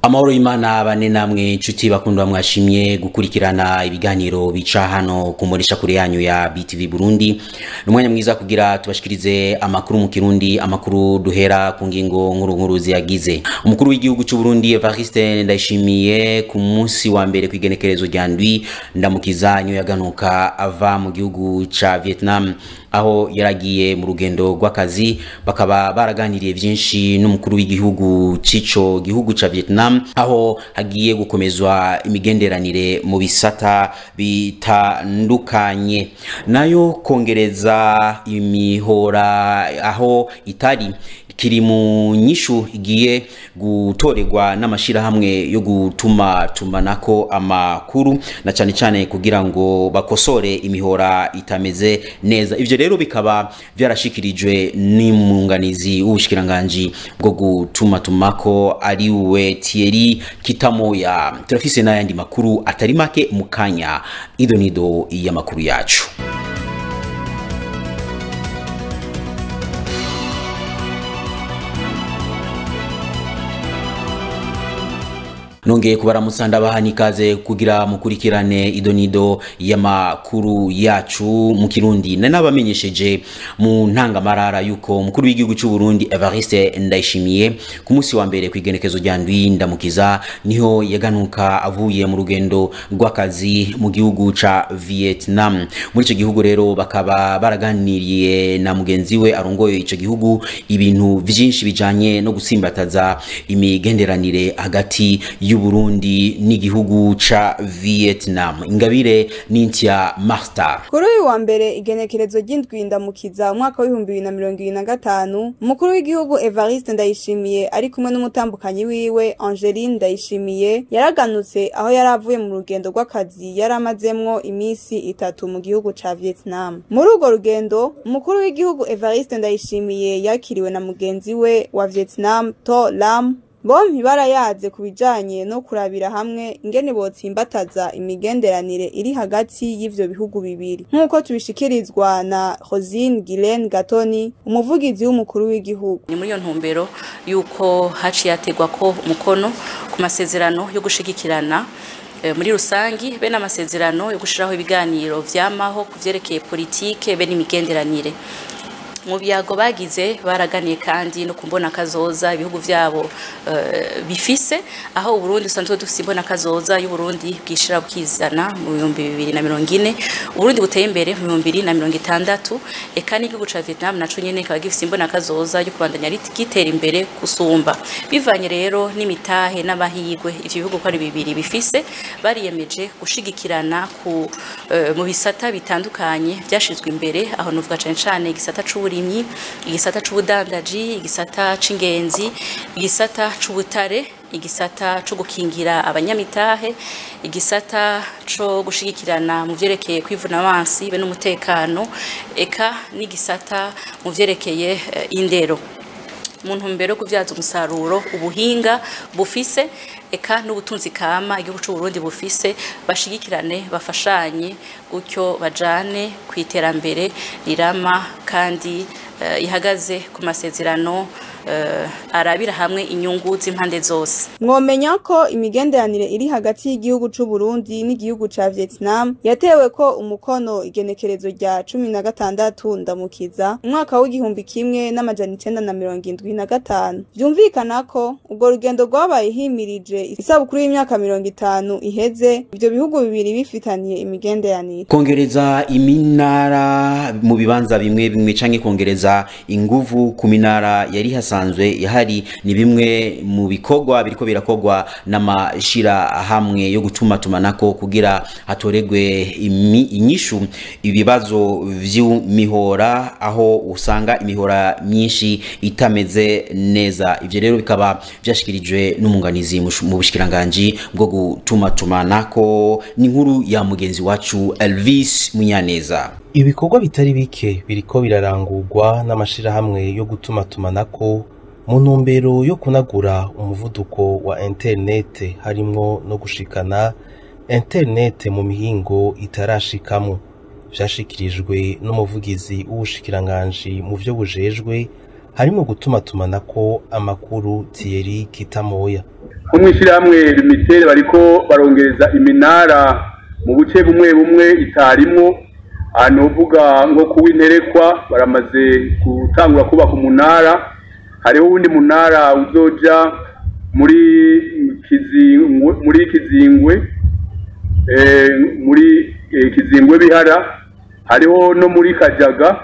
Amahoro y'Imana bane namwe nshuti bakundwa mwashimye gukurikirana ibiganiro bica hano kumbonesha kure yanyu ya BTV Burundi. Numwanya mwiza kugira tubashikirize amakuru mu Kirundi, amakuru duhera ku ngingo nkuru ziyagize. Umukuru w'igihugu cy'u Burundi Evariste Ndayishimiye ku munsi wa mbere kwigenekerezo rya ndwi ndamukizanyo yaganuka ava mu gihugu ca Vietnam, aho yaragiye mu rugendo rw'akazi. Bakaba baraganiriye byinshi n'umukuru w'igihugu cico gihugu ca Vietnam, aho hagiye gukomezwa imigenderanire mu bisata bitandukanye, nayo kongereza imihora aho itari kiri mu nyishu igiye gutorerwa n'amashira hamwe yo gutuma tumanako amakuru, na cyane cyane kugira ngo bakosore imihora itameze neza. Ivyo rero bikaba vyarashikirijwe n'imunganizi w'ubushikiranganje bwo gutuma tumako ari we Thierry Kitamoya. Turafise n'ayandi makuru atari make mukanya idonido y'amakuru yacu. Nongeye kubaramutsa ndabahani kaze kugira mukurikirane idonido y'amakuru yacu mu Kirundi. Nanabamenyesheje mu ntangamarara yuko mukuru w'igihugu cy'u Burundi Evariste Ndayishimiye ku munsi wa mbere kwigenekezo rya ndwi ndamukiza niho yaganuka avuye mu rugendo rw'akazi mu gihugu ca Vietnam. Muri ico gihugu rero bakaba baraganiriye na mugenzi we arongoye ico gihugu ibintu vyinshi bijanye no gusimbataza imigenderanire hagati y'u Burundi n'igihugu ca Vietnam. Ingabire Nintia Master. Kuri uyu wa mbere igenekerezo ry'indwi ndamukiza umwaka wa 2025, umukuru w'igihugu Evariste Ndayishimiye ari kumwe n'umutambukanyi wiwe Angeline Ndayishimiye yaraganutse aho yaravuye mu rugendo rw'akazi yaramazemwo imisi 3 mu gihugu ca Vietnam. Muri urwo rugendo umukuru w'igihugu Evariste Ndayishimiye yakiriwe na mugenzi we wa Vietnam To Lam. Bombi barayaze kubijanye no kurabira hamwe ingene botsimbataza imigenderanire iri hagati y'ivyo bihugu bibiri, nkuko tubishikirizwa na Rosine Guylaine Gatoni, umuvugizi w'umukuru w'igihugu. Ni muri iyo ntumbero yuko haciye yategwa ko umukono ku masezerano yo gushigikirana muri rusangi be n'amasezerano yo gushiraho ibiganiro vyamaho kuvyerekeye politike be n'imigenderanire. Mu byago bagize baraganiye kandi no kumbona kazoza ibihugu vyabo bifise, aho Burundi sanzwe dufise imbona kazoza y'u Burundi bwishira bukizana mu 2040, Burundi buteye imbere mu 2060, eka n'igihugu ca Vietnam naco nyene kaba gifise imbona kazoza yo kubandanya gitera imbere kusumba. Bivanye rero n'imitahe n'abahigwe ivyo bihugu ko ari bibiri bifise, bariyemeje gushigikirana ku mu bisata bitandukanye vyashizwe imbere, aho nuvuga cane igisata c'uburimyi, igisata c'ubudandaji, igisata c'ingenzi, igisata c'ubutare, igisata cyo gukingira abanyamitahe, igisata cyo gushigikirana mu vyerekeye kwivuna abansi be n'umutekano, eka n'igisata mu vyerekeye indero. Mu ntumbero kuvyaza umusaruro ubuhinga bufise eka n'ubutunzi kama igihugu cy'u Burundi bufise, bashigikirane bafashanye gutyo bajane kwiterambere rirama kandi ihagaze ku masezerano arabira hamwe inyungu z'impande zose. Mwomenya ko imigenderanire iri hagati y'igihugu cy'u Burundi n'igihugu ca Vietnam yatewe ko umukono igenekerezo rya 16 ndamukiza umwaka w'1975. Vyumvikana ko ubwo rugendo rwabaye himirije isabukuru y'imyaka 50 iheze ivyo bihugu bibiri bifitaniye imigenderanire. Kongereza iminara mu bibanza bimwe canke kongereza inguvu ku minara yari hasanzwe yahari ni bimwe mu bikorwa biriko birakogwa n'amashira hamwe yo gutuma tumanako kugira hatoregwe inyishu ibibazo vy'imihora, aho usanga imihora myinshi itameze neza. Ivyo rero bikaba vyashikirijwe n'umunganizi mu bushikiranganje bwo gutuma tumanako. Ni nkuru ya mugenzi wacu Elvis Munyaneza. Ibikorwa bitari bike biriko birarangurwa n'amashira hamwe yo gutuma tumanako mu ntumbero yo kunagura umuvuduko wa internet, harimwo no gushikana internet mu mihingo itarashikamo. Vyashikirijwe n'umuvugizi w'ubushikiranganje mu vyo bujejwe harimo gutumatumanako amakuru. Thierry Kitamoya: umwishyirahamwe Limitere bariko barongereza iminara mu buce bumwe itarimwo, ahantu uvuga nko kuw'Interekwa baramaze gutangura kubaka umunara. Hariho uwundi munara uzoja muri Kizingwe Bihara, hariho no muri Kajaga.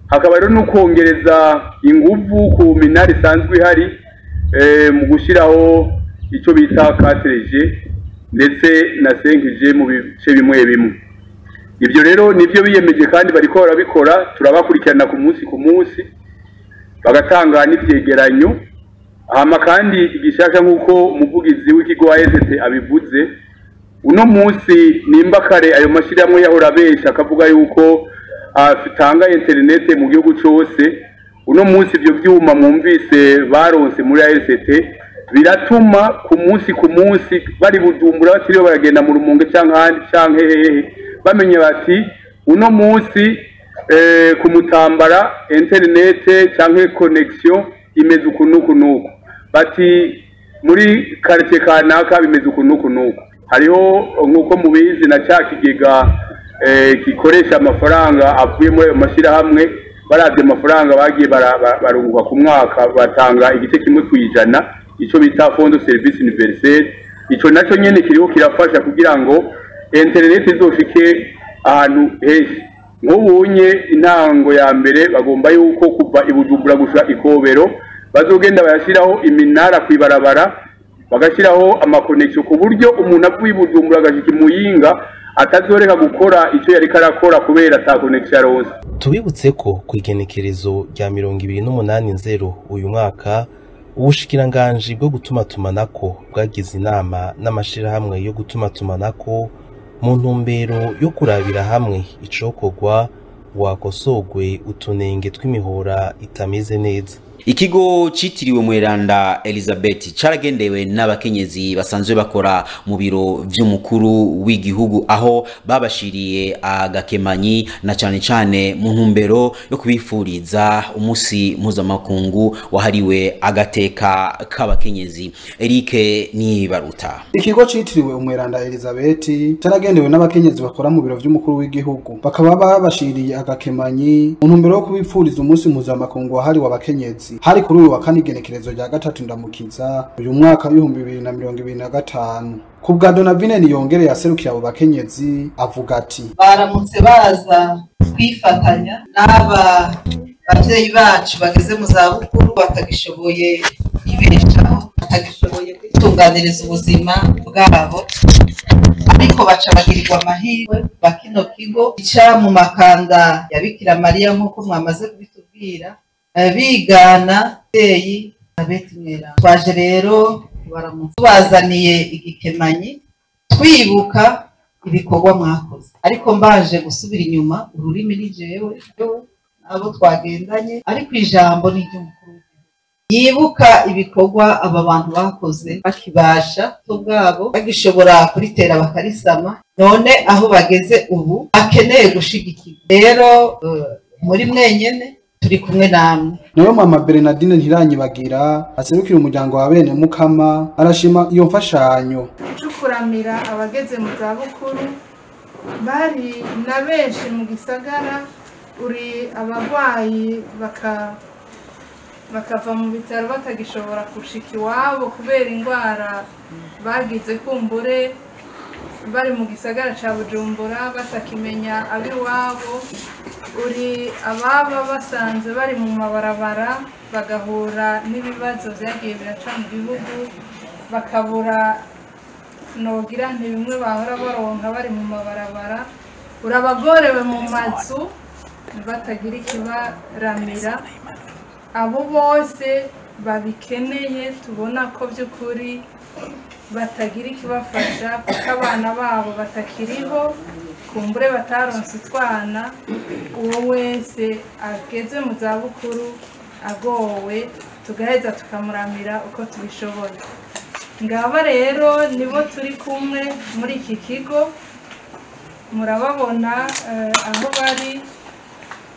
Hakaba rero no kongereza inguvu ku minara isanzwe ihari mu gushiraho ico bita 4G ndetse na 5G mu bice bimwe. Ibyo rero nivyo biyemeje kandi bariko barabikora, turabakurikirana ku munsi bagatanga n'ivyegeranyo. Hama kandi igishaka nk'uko umuvugizi w'ikigo AST abivuze, uno munsi nimba kare ayo mashirahamwe yahora besha akavuga yuko afitanga internet mu gihugu cyose, uno munsi ibyo byuma mwumvise baronse muri AST biratuma ku munsi bari Bujumbura batiriwe baragenda mu Rumonge canke hehe, bamenye bati uno munsi ku Mutambara internet canke connection imeze ukunuku, bati muri quartier kanaka bimeze ukunuku. Hariho nkuko mubizi na cakigega gikoresha amafaranga avuye muri ayo mashirahamwe, baravye amafaranga bagiye barunguka ku mwaka batanga igice kimwe kwijana, ico bita Fond de Service Universel. Ico naco nyene kiriho kirafasha kugira ngo internet izoshike ahantu henshi. Nk'ubunye intango ya mbere bagomba yuko kuva ibujumbura gushika Ikobero bazogenda bayashiraho iminara kwibarabara, bagashiraho amakonexio ku buryo umuntu avuye ibujumbura agashika Muyinga atazoreka gukora ico yari karakora kubera ata connection yaronse. Tubibutse ko ku igenekerezo rya 28/0 uyu mwaka ubushikiranganji bwo gutumatumanako bwagize inama n'amashirahamwe yo gutumatumanako mu ntumbero yo kurabira hamwe icokorwa wakosogwe utunenge tw'imihora itameze neza. Ikigo citiriwe Mweranda Elizabeth caragendewe n'abakenyezi basanzwe bakora mu biro vy'umukuru w'igihugu, aho babashiriye agakemanyi na cane mu ntumbero yo kubifuriza umusi mpuzamakungu wahariwe agateka k'abakenyezi. Eric Nibaruta: ikigo citiriwe Mweranda Elizabeth caragendewe n'abakenyezi bakora mu biro vy'umukuru w'igihugu, bakaba babashiriye agakemanyi mu ntumbero yo kubifuriza umusi mpuzamakungu wahariwe abakenyezi. Hari kuri uyu wa kane igenekerezo rya 3 Ndamukiza uyu mwaka wa 2025. Kubwa Donavine Niyongere yaserukiye abo bakenyezi avuga ati: baramutse baza kwifatanya n'aba bavyeyi bacu bageze mu za bukuru batagishoboye ibeshaho, batagishoboye kwitunganiriza ubuzima bwabo, ariko baca bagirirwa amahirwe bakino kigo ica mu makanda ya Bikira Mariya nk'uko mwamaze kubitubwira, bigana teyi abeti Mweranda. Twaje rero bazaniye igikemanyi twibuka ibikorwa mwakoze, ariko mbaje gusubira inyuma ururimi ni jewe abo twagendanye, ariko ijambo ni ry'umukuru yibuka ibikorwa aba bantu bakoze bakibasha to bwabo bagishobora kuritera bakarisama, none aho bageze ubu akeneye gushigikira. Rero muri mwenyene turi kumwe namwe. Nawe Mama Bernardine Ntiranyibagira aserukira umuryango wa bene Mukama arashima iyo mfashanyo. Cukuramira abageze mu za bukuru bari na benshi mu gisagara, uri abagwayi bakava mu bitaro batagishobora kushika iwabo kubera ingwara bagize, kumbure bari mu gisagara ca Bujumbura batakimenya abiwabo, uri ababa basanzwe bari mu mabarabara bagahura n'ibibazo vyagiye biraca mu gihugu bakabura nogira ntibimwe bahora baronka bari mu mabarabara, urabagorewe mu mazu batagira ikibaramira. Abo bose babikeneye tubona ko by'ukuri batagira ikibafasha kuko abana babo batakiriho, kumbure bataronse utwana. Uwo wese ageze mu za bukuru agowe tugaheza tukamuramira uko tubishoboye. Ngaba rero nibo turi kumwe muri iki kigo, murababona aho bari.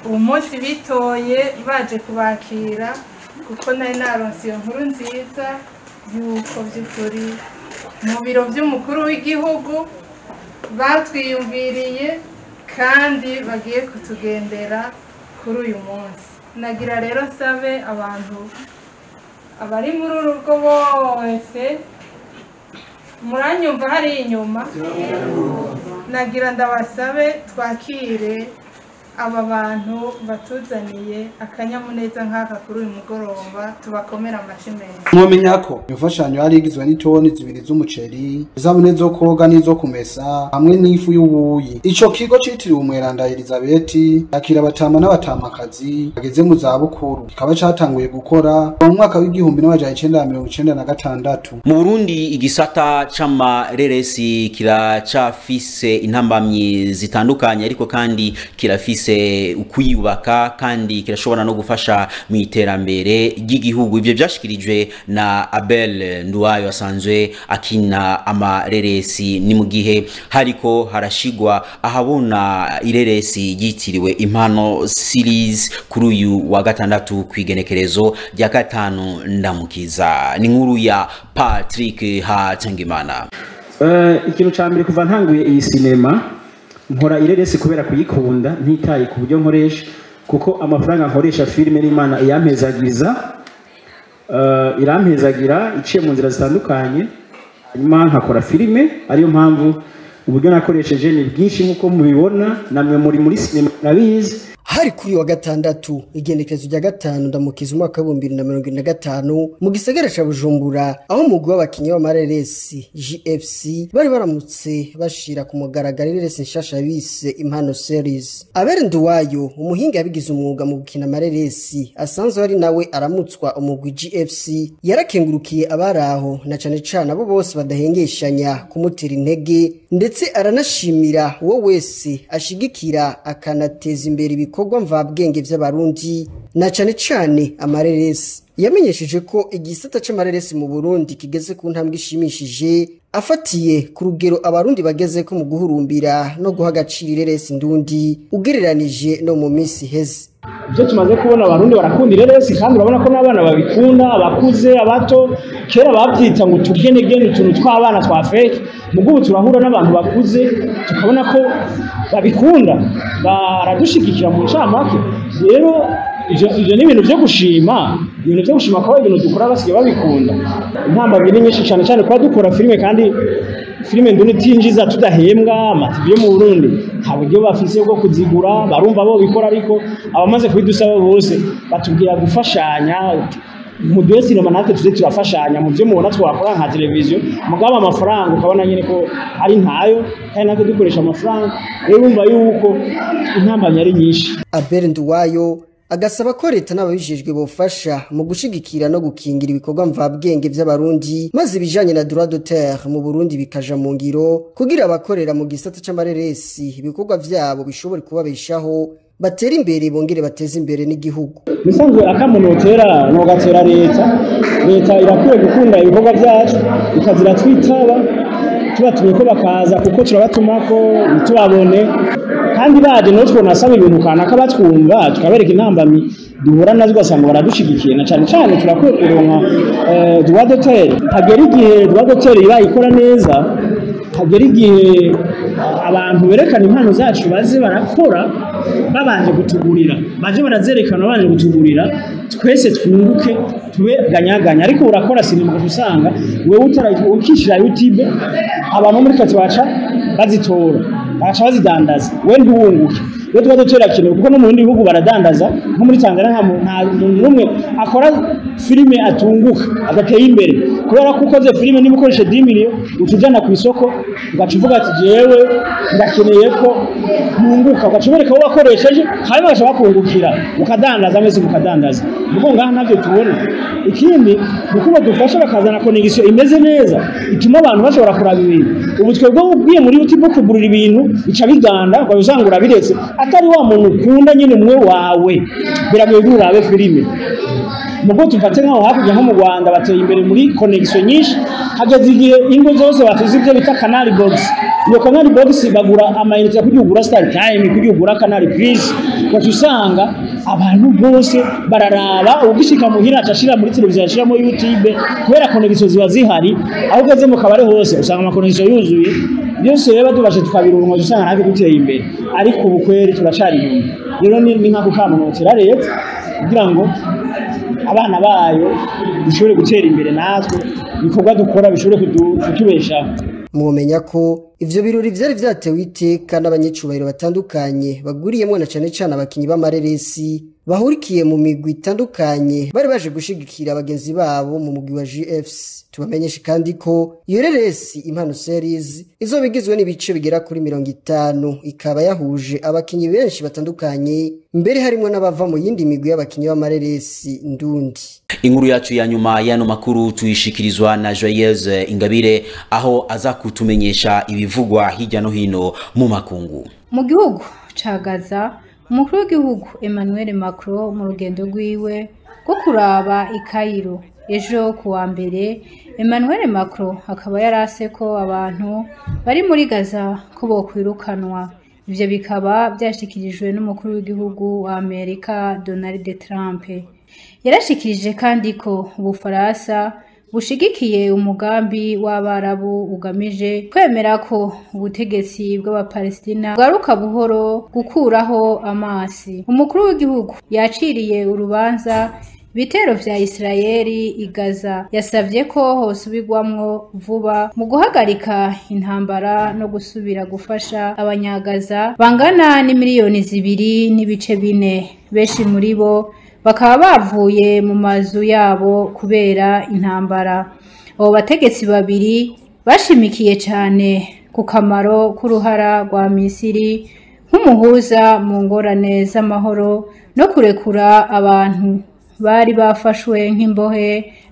uwo munsi bitoye baje kubakira kuko nari naronse iyo nkuru nziza yuko by'ukuri mu biro by'umukuru w'igihugu batwiyumviriye kandi bagiye kutugendera kuri uyu munsi. Nagira rero sabe abantu abari muri uru rugo bose muranyumva hari inyuma, nagira ndabasabe twakire aba bantu batuzaniye akanyamuneza nk'aka kuri uyu mugoroba, tubakomera amashyi meza. Mwomenya ko imfashanyo yari igizwe n'itoni 2 z'umuceri, isabune zo koga n'izo kumesa hamwe n'ifu y'ubuyi. Ico kigo citiriwe Umweranda Elizabeth yakira abatama n'abatamakazi bageze mu za bukuru, kikaba catanguye gukora mu mwaka w'igihumbi n'1996. Mu Burundi igisata c'amareresi kiracafise intambamyi zitandukanye, ariko kandi kirafise ukwiyubaka kandi kirashobora no gufasha mu iterambere ry'igihugu. Ivyo byashikirijwe na Abel Nduwayo asanzwe akina amareresi. Ni mu gihe hariko harashigwa ahabona ireresi yitiriwe Impano Series kuri uyu wa gatandatu kwigenekerezo rya 5 Ndamukiza. Ni nkuru ya Patrick Hatangimana. Ikintu cyambere kuva ntanguye iyi sinema nkora ireresi kubera kuyikunda ntitaye ku buryo nkoresha, kuko amafaranga nkoresha filime n'Imana irampezagira iciye mu nzira zitandukanye, hanyuma nkakora filime. Ariyo mpamvu uburyo nakoresheje ni bwinshi nk'uko mubibona, namwe muri sinema nabizi. Hari kuri wa gatandatu igenekerezo rya 5 Ndamukiza umwaka wa 2025 mu gisagara ca Bujumbura, aho umugwi w'abakinyi b'amareresi GFC bari baramutse bashira ku mugaragaro ireresi nshasha bise Impano Series. Abel Nduwayo umuhinga yabigize umwuga mu gukina amareresi asanzwe ari nawe aramutswa umugwi GFC, yarakengurukiye abaraho na cane cane abo bose badahengeshanya kumutera intege, ndetse aranashimira uwo wese ashigikira akanateza imbere ibikorwa mvabwenge vy'abarundi na cane cane amareresi. Yamenyesheje ko igisata c'amareresi mu Burundi kigeze ku ntambwe ishimishije, afatiye ku rugero abarundi bageze ko mu guhurumbira no guha agaciro ireresi ndundi ugereranije no mu minsi heze. Ibyo tumaze kubona abarundi barakunda ireresi, kandi urabona ko n'abana babikunda, abakuze abato. Kera babyita ngo tugenegene utuntu tw'abana twa fake, mugubu turahura n'abantu bakuze tukabona ko babikunda, baradushigikira mu ncamake. Rero ivyo ni ibintu byo gushima, ko ibintu dukora basigaye babikunda. Intambamyi nyinshi cyane cyane kuba dukora filime, kandi filime ndundi tinjiza tudahembwa. Amativi yo mu Burundi nta buryo bafise bwo kuzigura, barumva bo bikora, ariko abamaze kubidusaba bose batubwira gufashanya. Mu duhe sinema natwe tuze turafashanya mu byo mubona twakora nka televiziyo, mugabo amafaranga ukabona nyine ko ari ntayo, kandi natwe dukoresha amafaranga. Rero urumva yuko intambamyi ari nyinshi. Abel Nduwayo agasaba ko leta n'ababijejwe bofasha mu gushigikira no gukingira ibikorwa mvabwenge vy'abarundi, maze ibijanye na droit d'auteur mu Burundi bikaja mu ngiro, kugira abakorera mu gisata c'amareresi ibikorwa vyabo bishobore kubabeshaho, batera imbere bongere bateze imbere n'igihugu. Bisanzwe akamunotera no gatera leta irakwiye gukunda ibikorwa byacu, ikazira twitaba tubatumye ko bakaza, kuko turabatuma ko tubabone, kandi baje no twona asaba ibintu kanaka batwumva, tukabereka intambamyi duhura nazo, ugasanga baradushigikiye. Na cyane cyane turakwiye kuronka droit d'auteur. Hagera igihe droit d'auteur iba ikora neza, hagera igihe abantu berekana impano zacu baze barakora babanje gutugurira, baje barazerekana babanje gutugurira, twese twunguke tube ganyaganya. Ariko urakora sinema usanga wewe ukishira YouTube, abantu muri kati baca bazitora, baca bazidandaza, we nduwunguke. Rero tuba dutera kintu, kuko no mu bindi bihugu baradandaza. Nko muri Tanzania nta numwe akora filime atunguka agateye imbere, kubera ko ukoze filime niba ukoresha 10 million utujana ku isoko, ugacuvuga ati jewe ndakeneye ko nunguka, ugacubereka aho wakoresheje, hanyuma bashaka kungukira ukadandaza, mwese mukadandaza. Mugo ngaha navyo tubona. Ikindi nuko dufasha bakazana connection imeze neza, ituma abantu bashobora kuraba ibintu. Ubu twebwe ubwiye muri YouTube kugurira ibintu bica biganda, ngo uzangura biretse atari wa muntu ukunda nyine mwe wawe, biragoye urabe filime. Mugo tufate nkaho hakurya nko mu Rwanda bateye imbere muri connection nyinshi, hageze igihe ingo zose batuzi ibyo bita Canal Box. Iyo Canal Box bagura amayinite kujya ugura Star Time, kujya ugura Canal Plus, ugaca usanga abantu bose bararaba ugishika muhira acashira muri televiziyo ashiramo YouTube kubera connection ziba zihari aho ugeze mu kabare hose usanga ama connection yuzuye byose rero badubashe tukabirunga usanga natwe duteye imbere ariko ubu kweri turacari inyuma rero ni nka kukamunotera leta kugira ngo abana bayo bishobore gutera imbere natwe ibikorwa dukora bishobore kutubeshaho. Mwomenya ko ivyo birori vyari vyatewe iteka n'abanyicubahiro batandukanye baguriyemwo na cane cane abakinyi b'amareresi bahurikiye mu migwi itandukanye bari baje gushigikira abagenzi babo mu mugwi wa GFC. Tubamenyeshe kandi ko iyo reresi Impano Series izobigizwe n'ibice bigera kuri 50 ikaba yahuje abakinyi benshi batandukanye mbere harimo n'abava mu yindi migwi y'abakinyi b'amareresi ndundi. Inkuru yacu ya nyuma yano makuru tuyishikirizwa na Joyeuse Ingabire aho aza kutumenyesha ibivugwa hirya no hino mu makungu. Mu gihugu ca Gaza, umukuru w'igihugu Emmanuel Macron mu rugendo rwiwe rwo kuraba i Cairo ejo kuwa mbere, Emmanuel Macron akaba yarase ko abantu bari muri Gaza ko bokwirukanwa. Ivyo bikaba byashikirijwe n'umukuru w'igihugu wa Amerika Donald Trump. Yarashikirije kandi ko Ubufaransa bushigikiye umugambi w'Abarabu ugamije kwemera ko ubutegetsi bw'Abapalestina bwaruka buhoro gukuraho amasi. Umukuru w'igihugu yaciriye urubanza ibitero vya Israeli i Gaza, yasavye ko hosubirwamwo vuba mu guhagarika intambara no gusubira gufasha abanyagaza bangana n'imiliyoni 2.4. Benshi muri bo bakaba bavuye mu mazu yabo kubera intambara. Abo bategetsi babiri bashimikiye cyane ku kamaro k'uruhara rwa Misiri nk'umuhuza mu ngorane z'amahoro no kurekura abantu bari bafashwe nk'imbohe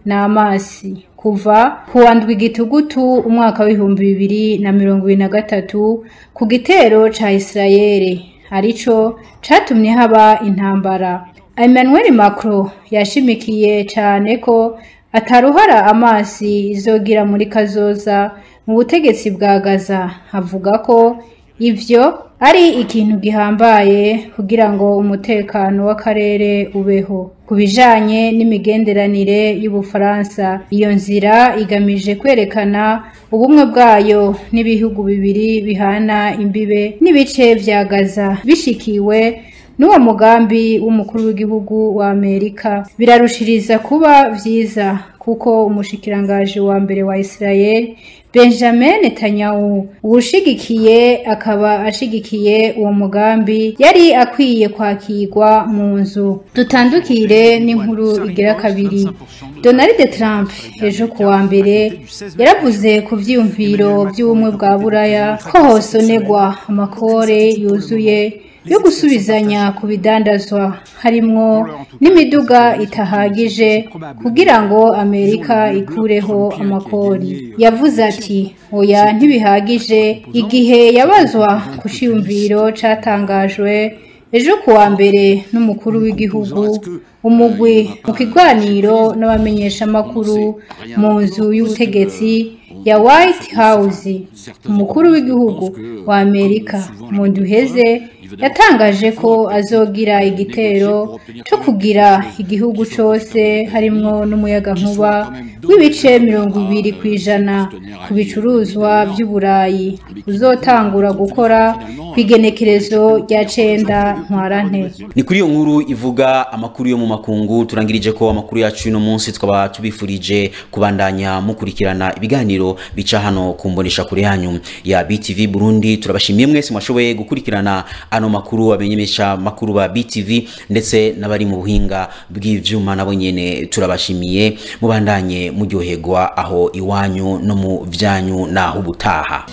n'amasi. Kuva kuwa ndwi gitugutu umwaka w'2023 ku gitero ca Israeli arico catumye haba intambara. Emmanuel Macron yashimikiye cyane ko ataruhara amasi izogira muri kazoza mu butegetsi bwa Gaza. Avuga ko ivyo ari ikintu gihambaye kugira ngo umutekano w'akarere ubeho. Kubijanye n'imigenderanire y'Ubufaransa, iyo nzira igamije kwerekana ubumwe bwayo n'ibihugu bibiri bihana imbibe n'ibice vya Gaza bishikiwe n'uwo mugambi w'umukuru w'igihugu wa Amerika. Birarushiriza kuba vyiza kuko umushikirangaje wa mbere wa Israel Benjamin Netanyahu akaba ashigikiye uwo mugambi yari akwiye kwakirwa mu nzu. Dutandukire n'inkuru igira kabiri. Donald Trump ejo kuwa mbere yaravuze ku vyiyumviro by'ubumwe bwa Buraya ko hosonegwa amakore yuzuye yo gusubizanya ku bidandazwa harimwo n'imiduga itahagije kugira ngo Amerika ikureho amakori. Yavuze ati oya ntibihagije igihe yabazwa ku ciyumviro catangajwe ejo kuwa mbere n'umukuru w'igihugu umugwi mu kiganiro n'abamenyesha makuru mu nzu y'ubutegetsi ya White House. Umukuru w'igihugu wa Amerika mu nduheze yatangaje ko azogira igitero cyo kugira igihugu cyose harimwo n'umuyaga nkuba w'ibice 20% ku bicuruzwa by'Uburayi uzotangura gukora kwigenekerezo rya 9 ntwarante. Ni kuri iyo nkuru ivuga amakuru yo mu makungu turangirije ko amakuru yacu uno munsi twaba tubifurije kubandanya mukurikirana ibiganiro bica hano kumbonesha kure yanyu ya BTV Burundi. Turabashimiye mwese mwashoboye gukurikirana ano makuru amenyesha makuru ba BTV ndetse n'abari mu buhinga bw'ivyuma nabo nyene turabashimiye mubandanye muryoherwa aho iwanyu no mu vyanyu naho ubutaha.